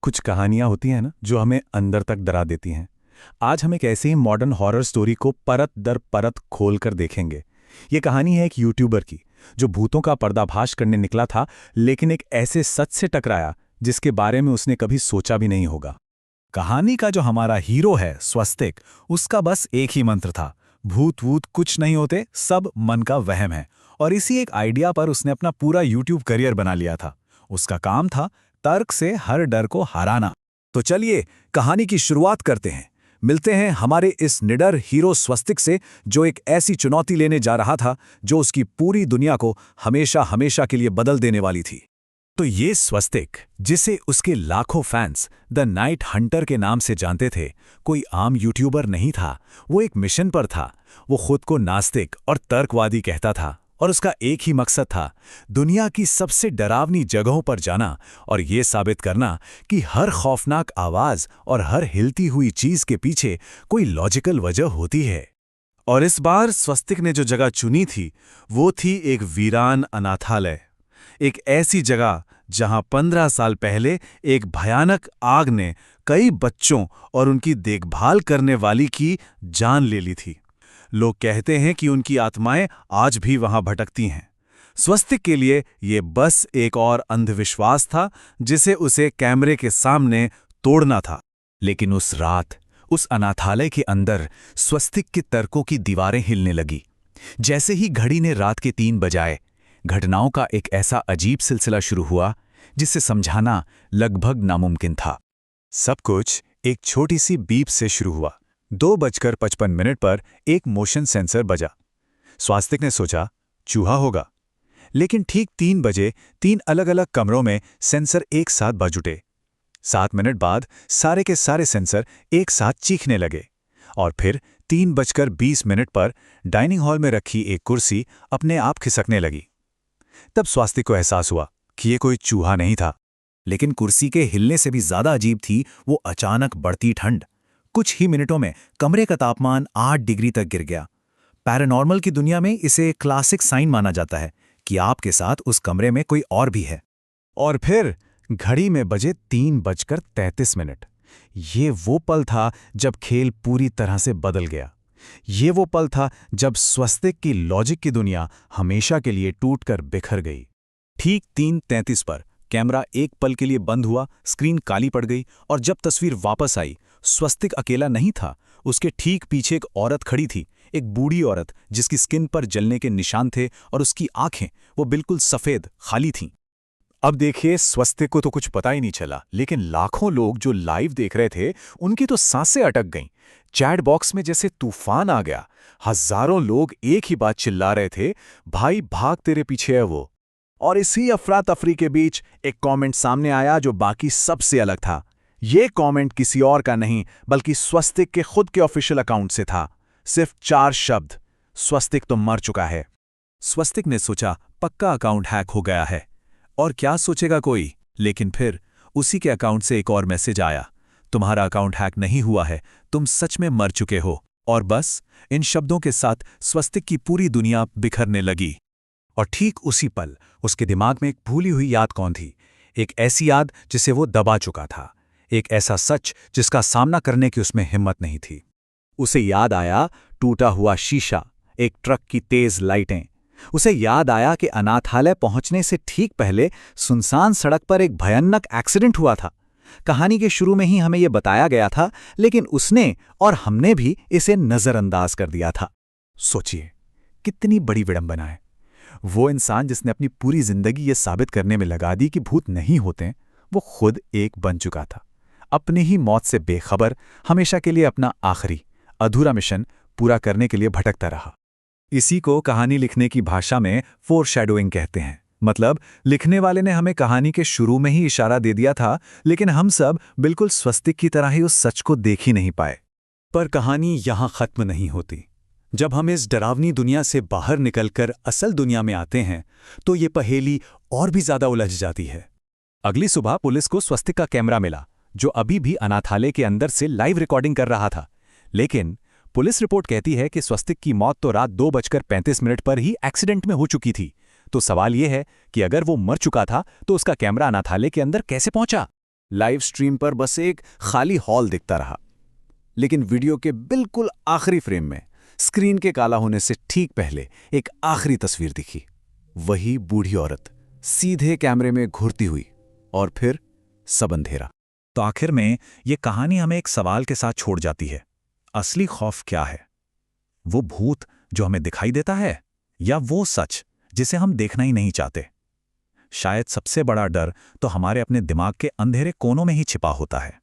कुछ कहानियां होती हैं ना जो हमें अंदर तक डरा देती हैं। आज हम एक ऐसे ही मॉडर्न हॉरर स्टोरी को परत दर परत खोल कर देखेंगे। ये कहानी है एक यूट्यूबर की जो भूतों का पर्दाफाश करने निकला था, लेकिन एक ऐसे सच से टकराया जिसके बारे में उसने कभी सोचा भी नहीं होगा। कहानी का जो हमारा हीरो है स्वस्तिक, उसका बस एक ही मंत्र था, भूत वूत कुछ नहीं होते, सब मन का वहम है। और इसी एक आइडिया पर उसने अपना पूरा यूट्यूब करियर बना लिया था। उसका काम था तर्क से हर डर को हराना। तो चलिए कहानी की शुरुआत करते हैं। मिलते हैं हमारे इस निडर हीरो स्वस्तिक से, जो एक ऐसी चुनौती लेने जा रहा था जो उसकी पूरी दुनिया को हमेशा हमेशा के लिए बदल देने वाली थी। तो ये स्वस्तिक, जिसे उसके लाखों फैंस द नाइट हंटर के नाम से जानते थे, कोई आम यूट्यूबर नहीं था। वो एक मिशन पर था। वो खुद को नास्तिक और तर्कवादी कहता था और उसका एक ही मकसद था, दुनिया की सबसे डरावनी जगहों पर जाना और ये साबित करना कि हर खौफनाक आवाज और हर हिलती हुई चीज के पीछे कोई लॉजिकल वजह होती है। और इस बार स्वस्तिक ने जो जगह चुनी थी वो थी एक वीरान अनाथालय। एक ऐसी जगह जहां 15 साल पहले एक भयानक आग ने कई बच्चों और उनकी देखभाल करने वाली की जान ले ली थी। लोग कहते हैं कि उनकी आत्माएं आज भी वहां भटकती हैं। स्वस्तिक के लिए ये बस एक और अंधविश्वास था जिसे उसे कैमरे के सामने तोड़ना था। लेकिन उस रात उस अनाथालय के अंदर स्वस्तिक के तर्कों की दीवारें हिलने लगी। जैसे ही घड़ी ने रात के 3 बजाए, घटनाओं का एक ऐसा अजीब सिलसिला शुरू हुआ जिसे समझाना लगभग नामुमकिन था। सब कुछ एक छोटी सी बीप से शुरू हुआ। 2:55 पर एक मोशन सेंसर बजा। स्वस्तिक ने सोचा चूहा होगा, लेकिन ठीक 3 बजे 3 अलग अलग कमरों में सेंसर एक साथ बज उठे। 7 मिनट बाद सारे के सारे सेंसर एक साथ चीखने लगे और फिर 3:20 पर डाइनिंग हॉल में रखी एक कुर्सी अपने आप खिसकने लगी। तब स्वस्तिक को एहसास हुआ कि ये कोई चूहा नहीं था, लेकिन कुर्सी के हिलने से भी ज्यादा अजीब थी वो अचानक बढ़ती ठंड। कुछ ही मिनटों में कमरे का तापमान 8 डिग्री तक गिर गया। पैरानॉर्मल की दुनिया में इसे क्लासिक साइन माना जाता है कि आपके साथ उस कमरे में कोई और भी है। और फिर घड़ी में बजे 3:33। ये वो पल था जब खेल पूरी तरह से बदल गया। ये वो पल था जब स्वस्तिक की लॉजिक की दुनिया हमेशा के लिए टूटकर बिखर गई। ठीक 3:33 पर कैमरा एक पल के लिए बंद हुआ, स्क्रीन काली पड़ गई और जब तस्वीर वापस आई, स्वस्तिक अकेला नहीं था। उसके ठीक पीछे एक औरत खड़ी थी, एक बूढ़ी औरत जिसकी स्किन पर जलने के निशान थे और उसकी आंखें वो बिल्कुल सफेद खाली थीं। अब देखिए, स्वस्तिक को तो कुछ पता ही नहीं चला, लेकिन लाखों लोग जो लाइव देख रहे थे उनकी तो सांसें अटक गईं। चैट बॉक्स में जैसे तूफान आ गया। हजारों लोग एक ही बात चिल्ला रहे थे, भाई भाग, तेरे पीछे है वो। और इसी अफरा तफरी के बीच एक कमेंट सामने आया जो बाकी सबसे अलग था। ये कमेंट किसी और का नहीं बल्कि स्वस्तिक के खुद के ऑफिशियल अकाउंट से था। सिर्फ 4 शब्द, स्वस्तिक तो मर चुका है। स्वस्तिक ने सोचा पक्का अकाउंट हैक हो गया है, और क्या सोचेगा कोई। लेकिन फिर उसी के अकाउंट से एक और मैसेज आया, तुम्हारा अकाउंट हैक नहीं हुआ है, तुम सच में मर चुके हो। और बस इन शब्दों के साथ स्वस्तिक की पूरी दुनिया बिखरने लगी। और ठीक उसी पल उसके दिमाग में एक भूली हुई याद कौन थी, एक ऐसी याद जिसे वो दबा चुका था, एक ऐसा सच जिसका सामना करने की उसमें हिम्मत नहीं थी। उसे याद आया टूटा हुआ शीशा, एक ट्रक की तेज लाइटें। उसे याद आया कि अनाथालय पहुंचने से ठीक पहले सुनसान सड़क पर एक भयानक एक्सीडेंट हुआ था। कहानी के शुरू में ही हमें यह बताया गया था, लेकिन उसने और हमने भी इसे नजरअंदाज कर दिया था। सोचिए कितनी बड़ी विडंबना है। वो इंसान जिसने अपनी पूरी जिंदगी ये साबित करने में लगा दी कि भूत नहीं होते, वो खुद एक बन चुका था। अपनी ही मौत से बेखबर हमेशा के लिए अपना आखिरी अधूरा मिशन पूरा करने के लिए भटकता रहा। इसी को कहानी लिखने की भाषा में फोरशैडोइंग कहते हैं। मतलब लिखने वाले ने हमें कहानी के शुरू में ही इशारा दे दिया था, लेकिन हम सब बिल्कुल स्वस्तिक की तरह ही उस सच को देख ही नहीं पाए। पर कहानी यहां खत्म नहीं होती। जब हम इस डरावनी दुनिया से बाहर निकलकर असल दुनिया में आते हैं तो ये पहेली और भी ज्यादा उलझ जाती है। अगली सुबह पुलिस को स्वस्तिक का कैमरा मिला, जो अभी भी अनाथालय के अंदर से लाइव रिकॉर्डिंग कर रहा था। लेकिन पुलिस रिपोर्ट कहती है कि स्वस्तिक की मौत तो रात 2:35 पर ही एक्सीडेंट में हो चुकी थी। तो सवाल यह है कि अगर वो मर चुका था तो उसका कैमरा अनाथालय के अंदर कैसे पहुंचा? लाइव स्ट्रीम पर बस एक खाली हॉल दिखता रहा। लेकिन वीडियो के बिल्कुल आखिरी फ्रेम में स्क्रीन के काला होने से ठीक पहले एक आखिरी तस्वीर दिखी। वही बूढ़ी औरत सीधे कैमरे में घूरती हुई, और फिर सब अंधेरा। तो आखिर में ये कहानी हमें एक सवाल के साथ छोड़ जाती है। असली खौफ क्या है? वो भूत जो हमें दिखाई देता है, या वो सच जिसे हम देखना ही नहीं चाहते? शायद सबसे बड़ा डर तो हमारे अपने दिमाग के अंधेरे कोनों में ही छिपा होता है।